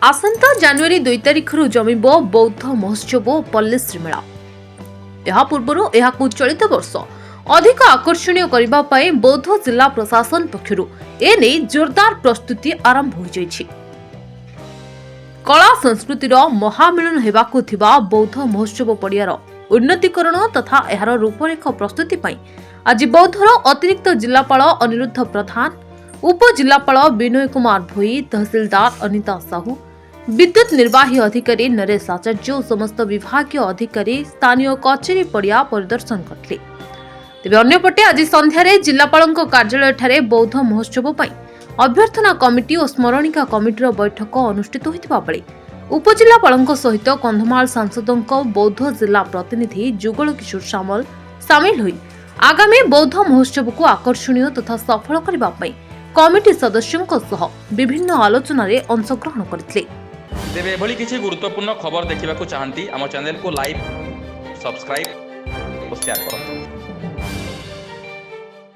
आसंता जनवरी 2 तारिख जमिब बौद्ध महोत्सव पल्लीश्री मेला। यह पूर्व चलित वर्ष अधिक आकर्षणीय करने बौद्ध जिला प्रशासन पक्षरु एने जोरदार प्रस्तुति आरंभ हो जाइछि। कला संस्कृतिर महामिलन हेबाकु थिबा बौद्ध महोत्सव पड़ियार उन्नतीकरण तथा एहार रूपरेख प्रस्तुति पई आज बौद्धर अतिरिक्त जिलापाल अनिरुद्ध प्रधान, उपजिलापाल विनय कुमार भोई, तहसीलदार अनिता साहू, विद्युत निर्वाही अधिकारी नरेश आचार्य और समस्त विभागीय अधिकारी स्थानीय कचेरी पड़िया परिदर्शन करते। तेबे अन्यपटे आज संध्यारे जिलापाल कार्यालय ठारे बौद्ध महोत्सव पई अभ्यर्थना कमिटी और स्मरणिका कमिटीर बैठक अनुष्ठित होइतिबा बेले उपजिलापाल सहित कंधमाल सांसदों बौद्ध जिला प्रतिनिधि जुगल किशोर सामल सामिल होई आगामी बौद्ध महोत्सव को आकर्षणीय तथा सफल करबा पई कमिटी सदस्यों सह विभिन्न आलोचना रे अंशग्रहण करथिले। तेबे एभली किसी गुरुत्वपूर्ण खबर देखा चाहती आम चैनल को लाइक, सब्सक्राइब और शेयर करते।